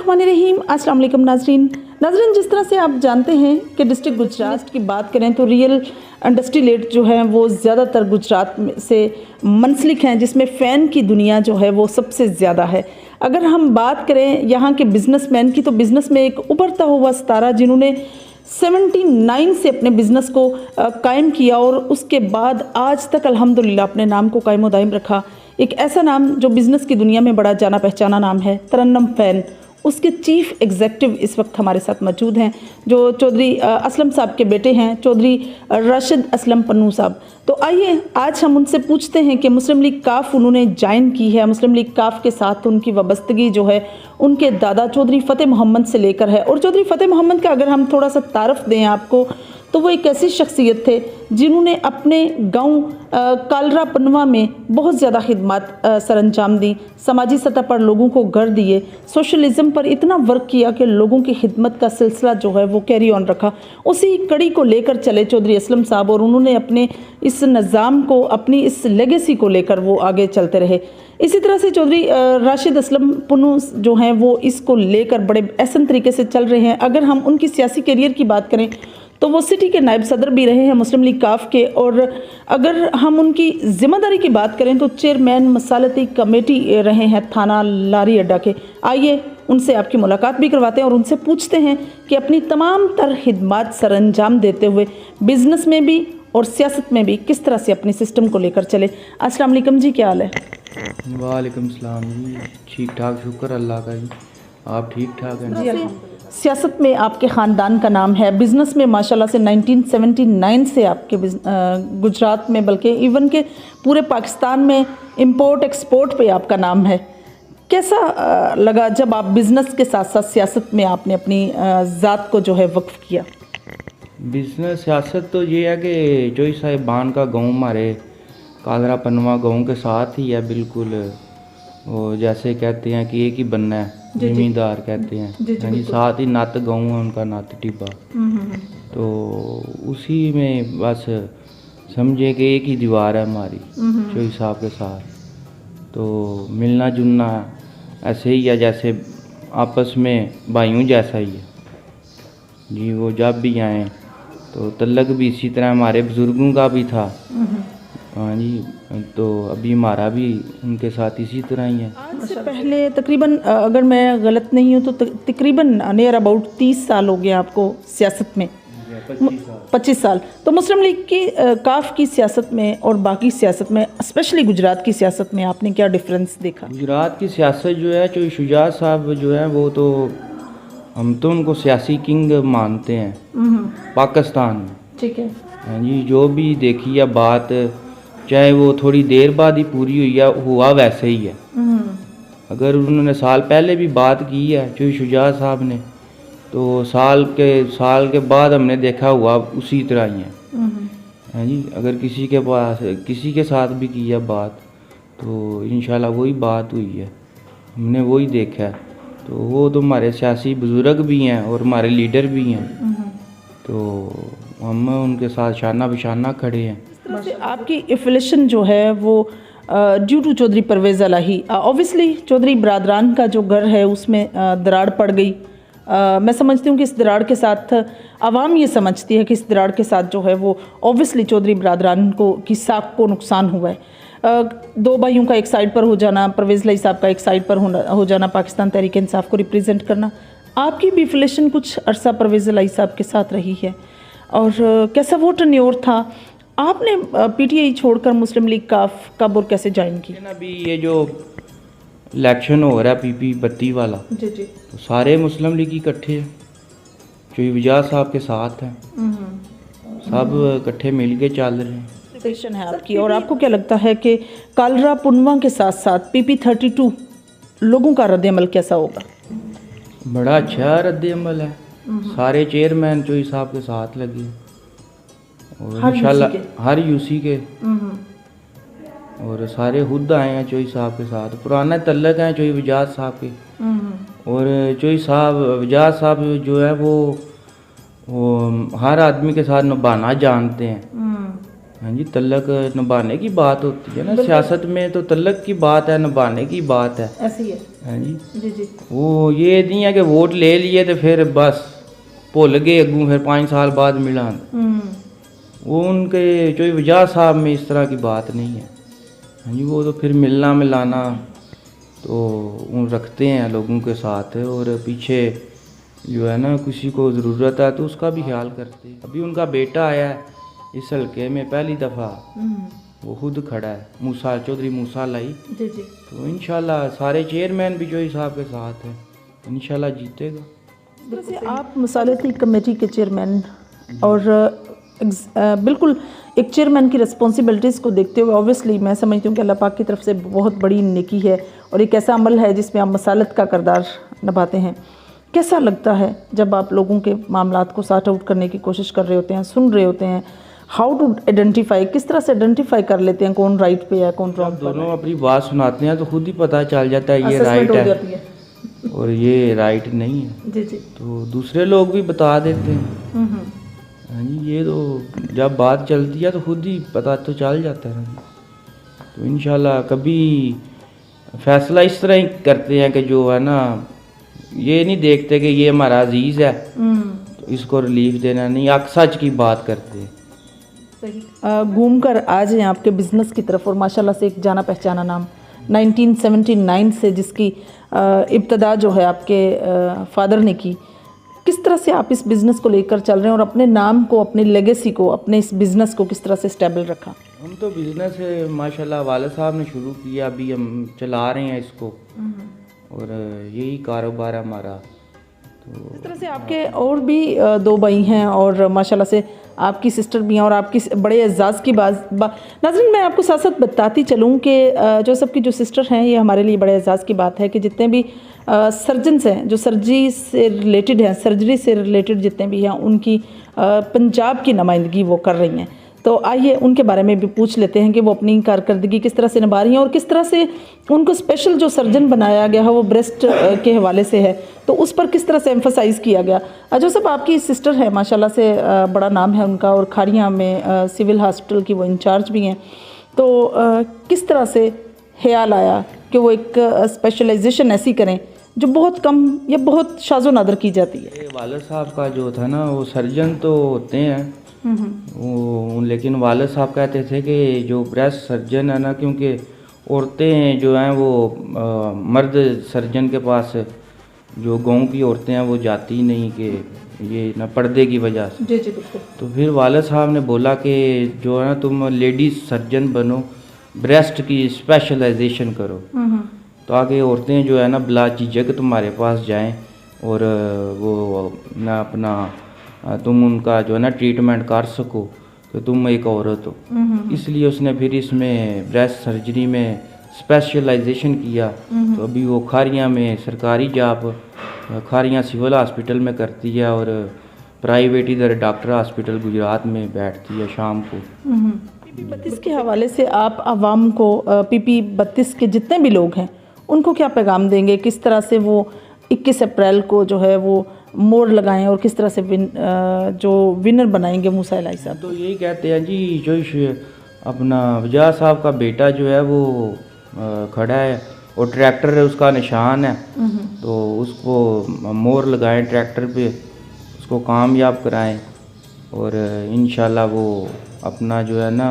बिस्मिल्लाहिर्रहमानिर्रहीम। अस्सलाम वालेकुम नाजरीन, जिस तरह से आप जानते हैं कि डिस्ट्रिक्ट गुजरात की बात करें तो रियल इंडस्ट्रियलेट जो है वो ज़्यादातर गुजरात से मुंसलिक हैं, जिसमें फ़ैन की दुनिया जो है वो सबसे ज़्यादा है। अगर हम बात करें यहाँ के बिज़नेसमैन की, तो बिज़नेस में एक उभरता हुआ सितारा जिन्होंने 79 से अपने बिज़नेस को कायम किया और उसके बाद आज तक अल्हम्दुलिल्लाह अपने नाम को कायम दायम रखा। एक ऐसा नाम जो बिज़नेस की दुनिया में बड़ा जाना पहचाना नाम है, तरन्नुम फ़ैन। उसके चीफ़ एग्जेक्टिव इस वक्त हमारे साथ मौजूद हैं, जो चौधरी असलम साहब के बेटे हैं, चौधरी राशिद असलम पन्नू साहब। तो आइए आज हम उनसे पूछते हैं कि मुस्लिम लीग काफ उन्होंने ज्वाइन की है, मुस्लिम लीग काफ के साथ उनकी वाबस्तगी जो है उनके दादा चौधरी फ़तेह मोहम्मद से लेकर है। और चौधरी फ़तेह मोहम्मद का अगर हम थोड़ा सा तारफ़ दें आपको, तो वो एक ऐसी शख्सियत थे जिन्होंने अपने गांव कालरा पनवा में बहुत ज़्यादा खिदमत सरअंजाम दी, समाजी सतह पर लोगों को घर दिए, सोशलिज़म पर इतना वर्क किया कि लोगों की खिदमत का सिलसिला जो है वो कैरी ऑन रखा। उसी कड़ी को लेकर चले चौधरी असलम साहब, और उन्होंने अपने इस निज़ाम को, अपनी इस लेगेसी को लेकर वो आगे चलते रहे। इसी तरह से चौधरी राशिद असलम पन्नू जो हैं वो इसको लेकर बड़े अहसन तरीके से चल रहे हैं। अगर हम उनकी सियासी करियर की बात करें तो वो सिटी के नायब सदर भी रहे हैं मुस्लिम लीग काफ के, और अगर हम उनकी ज़िम्मेदारी की बात करें तो चेयरमैन मसालती कमेटी रहे हैं थाना लारी अड्डा के। आइए उनसे आपकी मुलाकात भी करवाते हैं और उनसे पूछते हैं कि अपनी तमाम तर खिदमत सरअंजाम देते हुए बिज़नेस में भी और सियासत में भी किस तरह से अपने सिस्टम को लेकर चले। अस्सलाम वालेकुम जी, क्या हाल है? वालेकुम सलाम जी, ठीक ठाक, शुक्र अल्लाह का जी। आप ठीक ठाक हैं जी? सियासत में आपके ख़ानदान का नाम है, बिज़नेस में माशाल्लाह से 1979 से आपके गुजरात में, बल्कि इवन के पूरे पाकिस्तान में इंपोर्ट एक्सपोर्ट पे आपका नाम है। कैसा लगा जब आप बिज़नेस के साथ साथ सियासत में आपने अपनी ज़ात को जो है वक्फ किया? बिज़नेस सियासत तो ये है कि चोई साहिबान का गाँव हमारे कालरा पनवा गाँव के साथ ही है बिल्कुल। वो जैसे कहते हैं कि एक ही बनना है, ज़मींदार कहते हैं यानी साथ ही नत गाँव है उनका, नत टिब्बा। तो उसी में बस समझे कि एक ही दीवार है हमारी चोई साहब के साथ। तो मिलना जुलना ऐसे ही है जैसे आपस में भाइयों जैसा ही है जी। वो जब भी आए तो तल्लक भी इसी तरह हमारे बुज़ुर्गों का भी था, हाँ जी। तो अभी हमारा भी उनके साथ इसी तरह ही है। आज से पहले तकरीबन, अगर मैं गलत नहीं हूँ तो तकरीबन नियर अबाउट 30 साल हो गए आपको सियासत में। 25 साल। तो मुस्लिम लीग की काफ की सियासत में और बाकी सियासत में, स्पेशली गुजरात की सियासत में आपने क्या डिफरेंस देखा? गुजरात की सियासत जो है, जो शुजात साहब जो है वो तो हम तो उनको सियासी किंग मानते हैं पाकिस्तान में। ठीक है, हाँ जी। जो भी देखी है बात, चाहे वो थोड़ी देर बाद ही पूरी हुई है, हुआ वैसे ही है। अगर उन्होंने साल पहले भी बात की है जो शुजात साहब ने, तो साल के बाद हमने देखा हुआ उसी तरह ही है। हाँ जी। अगर किसी के साथ भी की है बात तो इंशाल्लाह वही बात हुई है, हमने वही देखा है। तो वो तो हमारे सियासी बुज़ुर्ग भी हैं और हमारे लीडर भी हैं, तो हम उनके साथ शाना बिशाना खड़े हैं। आपकी एफिलेशन जो है वो due to Chaudhry Pervaiz Elahi, obviously Chaudhry बरादरान का जो घर है उसमें दरार पड़ गई। मैं समझती हूँ कि इस दरार के साथ आवाम ये समझती है कि इस दरार के साथ जो है वो ऑब्वियसली चौधरी बरादरान को की साख को नुकसान हुआ है। दो भाइयों का एक साइड पर हो जाना, परवेज़ इलाही साहब का एक साइड पर हो जाना, पाकिस्तान तहरीक इंसाफ को रिप्रेजेंट करना। आपकी भी एफिलेशन कुछ अरसा परवेज़ इलाही साहब के साथ रही है, और कैसा वो टन्योर था? आपने पीटीआई छोड़कर मुस्लिम लीग काफ कब और कैसे ज्वाइन की? अभी ये जो इलेक्शन हो रहा है पीपी 32 वाला, जी जी, तो सारे मुस्लिम लीग इकट्ठे हैं, जो विजात साहब के साथ हैं, सब इकट्ठे मिल के चल रहे हैं। स्टेशन है आपकी, और आपको क्या लगता है कि कालरा पुनवा के साथ साथ पीपी 32 लोगों का रद्द-ए-अमल कैसा होगा? बड़ा अच्छा रद्द-ए-अमल है, सारे चेयरमैन चोई साहब के साथ लगे और इंशाल्लाह हर यूसी के, और सारे खुद आए हैं चोई साहब के साथ, पुराने तल्लक हैं चोई विजात साहब के। और चोई साहब विजात साहब जो है वो हर आदमी के साथ निभाना जानते हैं। हाँ जी, तल्लक निभाने की बात होती है ना, सियासत में तो तल्लक की बात है, निभाने की बात है। ऐसी है। हाँ जी, जी जी। वो ये नहीं है कि वोट ले लिए तो फिर बस भुल गए अगू, फिर 5 साल बाद मिला। वो उनके जो वजह साहब में इस तरह की बात नहीं है। हाँ जी, वो तो फिर मिलना मिलाना तो उन रखते हैं लोगों के साथ, और पीछे जो है ना किसी को ज़रूरत है तो उसका भी ख्याल करते हैं। अभी उनका बेटा आया है इस हल्के में पहली दफ़ा, वो खुद खड़ा है, मूसा चौधरी मूसा लाई। जी जी। तो इंशाल्लाह सारे चेयरमैन भी जोई साहब के साथ हैं, इंशाल्लाह जीतेगा। इस तरह से आप मसालती कमेटी के चेयरमैन और बिल्कुल एक चेयरमैन की रिस्पॉन्सिबिलिटीज़ को देखते हुए ऑब्वियसली मैं समझती हूँ कि अल्लाह पाक की तरफ से बहुत बड़ी नेकी है और एक ऐसा अमल है जिसमें आप मसालत का किरदार निभाते हैं। कैसा लगता है जब आप लोगों के मामलात को सॉर्ट आउट करने की कोशिश कर रहे होते हैं, सुन रहे होते हैं, हाउ टू आइडेंटिफाई, किस तरह से आइडेंटिफाई कर लेते हैं कौन राइट पे है कौन रॉन्ग पे है? दोनों अपनी बात सुनाते हैं तो खुद ही पता चल जाता है ये असेसमेंट राइट हो जाती है और ये राइट नहीं है, जी जी। तो दूसरे लोग भी बता देते हैं। हाँ जी, ये तो जब बात चलती है तो खुद ही पता तो चल जाता है। तो इंशाल्लाह कभी फैसला इस तरह ही करते हैं कि जो है ना, ये नहीं देखते कि ये हमारा अजीज़ है तो इसको रिलीफ देना नहीं, आप सच की बात करते हैं। घूम कर आज हैं आपके बिज़नेस की तरफ और माशाल्लाह से एक जाना पहचाना नाम 1979 से जिसकी इब्तदा जो है आपके फादर ने की, किस तरह से आप इस बिज़नेस को लेकर चल रहे हैं और अपने नाम को, अपने लेगेसी को, अपने इस बिज़नेस को किस तरह से स्टेबल रखा? हम तो बिज़नेस माशाल्लाह वाले साहब ने शुरू किया, अभी हम चला रहे हैं इसको और यही कारोबार है हमारा। तो इस तरह से आपके और भी 2 भाई हैं और माशाल्लाह से आपकी सिस्टर भी हैं और आपकी बड़े एजाज़ की नाज़रीन मैं आपको साथ साथ बताती चलूँ कि जो सबकी जो सिस्टर हैं ये हमारे लिए बड़े एजाज़ की बात है कि जितने भी सर्जन्स हैं जो सर्जरी से रिलेटेड हैं, सर्जरी से रिलेटेड जितने भी हैं उनकी पंजाब की नुमाइंदगी वो कर रही हैं। तो आइए उनके बारे में भी पूछ लेते हैं कि वो अपनी कारकर्दगी किस तरह से निभा रही हैं और किस तरह से उनको स्पेशल जो सर्जन बनाया गया है वो ब्रेस्ट के हवाले से है, तो उस पर किस तरह से एम्फसाइज़ किया गया। जो सब आपकी सिस्टर है माशाल्लाह से बड़ा नाम है उनका और खारियाँ में सिविल हॉस्पिटल की वो इंचार्ज भी हैं, तो किस तरह से ख्याल आया कि वो एक स्पेशलाइजेशन ऐसी करें जो बहुत कम या बहुत शाज़ो नादर की जाती है? वालिद साहब का जो था ना, वो सर्जन तो होते हैं वो, लेकिन वालिद साहब कहते थे कि जो ब्रेस्ट सर्जन है ना, क्योंकि औरतें जो हैं वो मर्द सर्जन के पास, जो गांव की औरतें हैं वो जाती नहीं कि ये ना पर्दे की वजह से। जी जी बिल्कुल। तो फिर वालिद साहब ने बोला कि जो है ना तुम लेडीज सर्जन बनो, ब्रेस्ट की स्पेशलाइजेशन करो, ताकि औरतें जो है ना बिला झिझक तुम्हारे पास जाएं और वो ना अपना तुम उनका जो है ना ट्रीटमेंट कर सको कि तुम एक औरत हो। इसलिए उसने फिर इसमें ब्रेस्ट सर्जरी में स्पेशलाइजेशन किया। तो अभी वो खारियाँ में सरकारी जॉब खारियाँ सिविल हॉस्पिटल में करती है और प्राइवेट इधर डॉक्टर हॉस्पिटल गुजरात में बैठती है शाम को। PP32 के हवाले से आप आवाम को PP32 के जितने भी लोग हैं उनको क्या पैगाम देंगे, किस तरह से वो 21 अप्रैल को जो है वो मोड़ लगाएं और किस तरह से जो विनर बनाएंगे मूसा इलाही साहब? तो यही कहते हैं जी, जो अपना वजह साहब का बेटा जो है वो खड़ा है और ट्रैक्टर है उसका निशान है, तो उसको मोड़ लगाएं ट्रैक्टर पे, उसको कामयाब कराएं और इंशाल्लाह वो अपना जो है ना,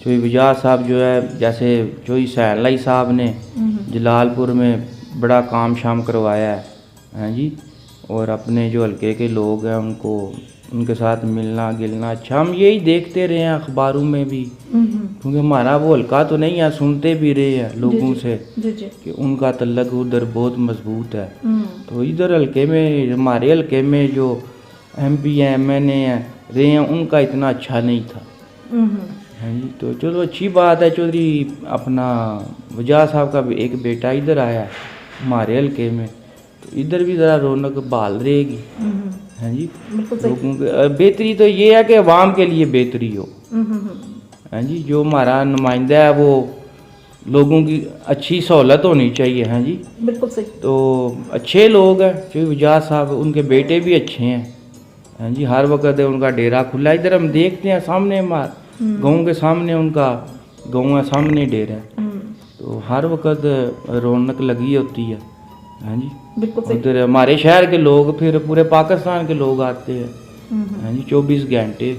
जो वजह साहब जो है, जैसे जो सैलाई साहब ने जलालपुर में बड़ा काम शाम करवाया है, हाँ जी, और अपने जो हल्के के लोग हैं उनको उनके साथ मिलना गिलना अच्छा हम यही देखते रहे हैं अखबारों में भी, क्योंकि हमारा वो हल्का तो नहीं है, सुनते भी रहे हैं लोगों से कि उनका तल्लक उधर बहुत मजबूत है। तो इधर हल्के में, हमारे हल्के में जो MP हैं MNA हैं रहे हैं उनका इतना अच्छा नहीं था, हाँ जी। तो चलो अच्छी बात है, चौधरी अपना वजह साहब का एक बेटा इधर आया है हमारे हल्के में, तो इधर भी ज़रा रौनक बहाल रहेगी, हाँ जी। लोगों के बेहतरी तो ये है कि अवाम के लिए बेहतरी हो, हाँ जी। जो हमारा नुमाइंदा है वो लोगों की अच्छी सहूलत होनी चाहिए, हाँ जी, बिल्कुल सही। तो अच्छे लोग हैं जो वजह साहब, उनके बेटे भी अच्छे हैं, हाँ जी। हर वक्त उनका डेरा खुला, इधर हम देखते हैं सामने गाँव के सामने उनका गाँव है, सामने डेरा है, तो हर वक्त रौनक लगी होती है। हाँ जी, बिल्कुल सही। उधर हमारे शहर के लोग, फिर पूरे पाकिस्तान के लोग आते हैं। हाँ जी, 24 घंटे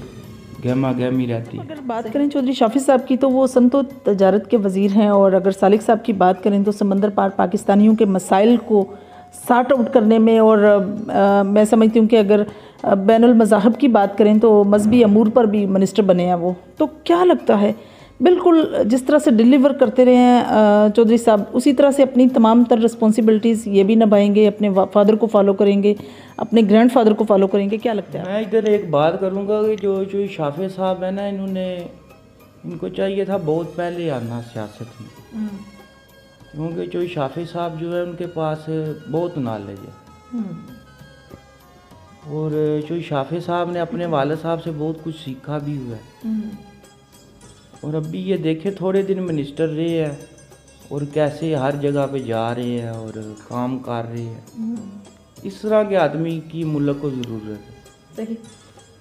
गहमा गहमी रहती है। अगर बात करें चौधरी शाफी साहब की तो वो सनतो तजारत के वज़ीर हैं, और अगर सालिक साहब की बात करें तो समंदर पार पाकिस्तानियों के मसाइल को सार्ट आउट करने में, और मैं समझती हूँ कि अगर बैनुल मज़ाहब की बात करें तो मजहबी अमूर पर भी मिनिस्टर बने हैं वो। तो क्या लगता है, बिल्कुल जिस तरह से डिलीवर करते रहे हैं चौधरी साहब, उसी तरह से अपनी तमाम तर रिस्पॉन्सिबिलिटीज़ ये भी निभाएंगे, अपने फादर को फॉलो करेंगे, अपने ग्रैंडफादर को फॉलो करेंगे? क्या लगता है? मैं इधर एक बात करूँगा कि जो शाफी साहब है ना, इनको चाहिए था बहुत पहले आना सियासत में, क्योंकि जो शाफी साहब जो है उनके पास बहुत नॉलेज है, और जो शाफी साहब ने अपने वालिद साहब से बहुत कुछ सीखा भी हुआ है। और अभी ये देखे थोड़े दिन मिनिस्टर रहे हैं और कैसे हर जगह पे जा रहे हैं और काम कर रहे हैं। इस तरह के आदमी की मुल्क को ज़रूरत है। सही।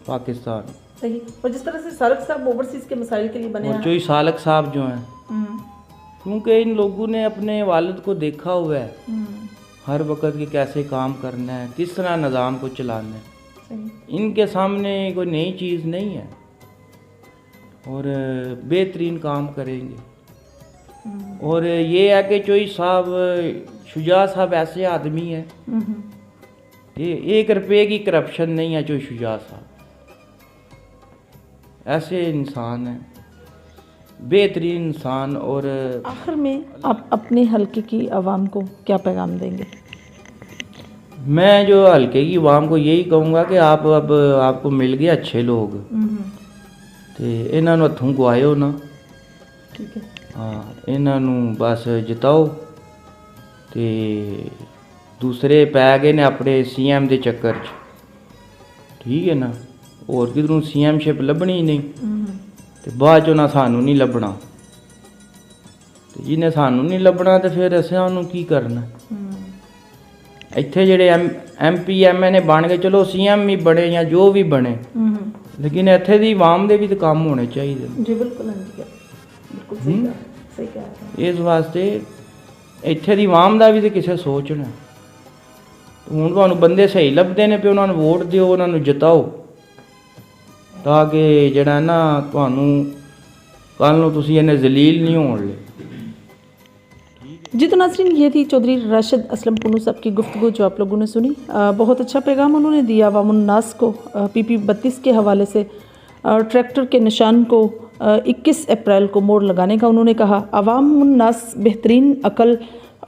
पाकिस्तान सही। और जिस तरह से सालक साहब ओवरसीज़ के मसाइल के लिए बने और जो सालक साहब जो हैं, क्योंकि इन लोगों ने अपने वालिद को देखा हुआ है हर वक्त कि कैसे काम करना है, किस तरह निज़ाम को चलाना है। सही। इनके सामने कोई नई चीज़ नहीं है और बेहतरीन काम करेंगे। और ये है कि चोई साहब, शुजा साहब ऐसे आदमी है, ये 1 रुपये की करप्शन नहीं है। चोई शुजा साहब ऐसे इंसान है, बेहतरीन इंसान। और आखिर में आप अपने हलके की आवाम को क्या पैगाम देंगे? मैं जो हलके की आवाम को यही कहूँगा कि आप अब आपको मिल गए अच्छे लोग, तो इन्हों हथों गुआयो ना। ठीक है। हाँ, इन्हों बस जिताओ। तो दूसरे पै गए ने अपने CM के चक्कर च, ठीक है ना, और किधरों CMशिप लभनी ही नहीं, तो बाद चो ना सानू नहीं लभना, तो जिन्हें सानू नहीं लभना तो फिर असें उन्हों की करना। इत्थे जेड़े MP MNA बन गए, चलो CM भी बने या जो भी बने, लेकिन इत्थे दी आवाम दे भी तो काम होने चाहिए। जी बिल्कुल, बिल्कुल सही कह रहे हैं। इस वास्ते इत्थे दी आवाम दा भी तो किसे सोचना। हुण तुहानूं बंदे सही लभदे ने पे उन्हां नूं वोट दिओ, उन्हां नूं जिताओ, ताकि जिहड़ा ना तुहानूं कल नूं तुसीं इन्ने जलील नहीं होण ले। जी तो नाज़रीन, ये थी चौधरी राशिद असलम पुन्नू साहब की गुफ्तगू जो आप लोगों ने सुनी। बहुत अच्छा पैगाम उन्होंने दिया अवामुन नास को। PP 32 के हवाले से ट्रैक्टर के निशान को 21 अप्रैल को मोड़ लगाने का उन्होंने कहा। अवामुन नास बेहतरीन अकल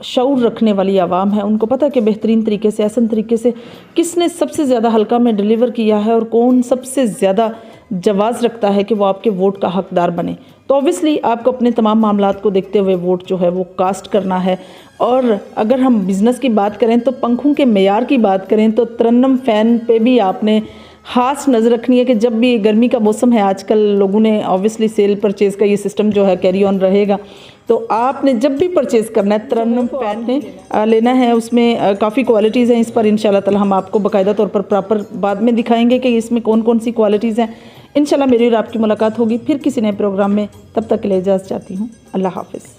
शऊर रखने वाली आवाम है, उनको पता है कि बेहतरीन तरीके से, आसान तरीके से किसने सबसे ज़्यादा हल्का में डिलीवर किया है और कौन सबसे ज़्यादा जवाज़ रखता है कि वो आपके वोट का हकदार बने। तो ऑब्वियसली आपको अपने तमाम मामलात को देखते हुए वोट जो है वो कास्ट करना है। और अगर हम बिज़नेस की बात करें तो पंखों के मेयार की बात करें तो तरन्नम फ़ैन पे भी आपने ख़ास नज़र रखनी है कि जब भी गर्मी का मौसम है, आजकल लोगों ने ऑब्वियसली सेल परचेज़ का ये सिस्टम जो है कैरी ऑन रहेगा, तो आपने जब भी परचेज़ करना है तरन्नम फ़ैन ने लेना है। उसमें काफ़ी क्वालिटीज़ हैं, इस पर इंशाल्लाह ताला हम आपको बाकायदा तौर पर प्रॉपर बाद में दिखाएंगे कि इसमें कौन कौन सी क्वालिटीज़ हैं। इंशाल्लाह मेरी और आपकी मुलाकात होगी फिर किसी नए प्रोग्राम में, तब तक के लिए इजाज़त चाहती हूँ। अल्लाह हाफ़िज़।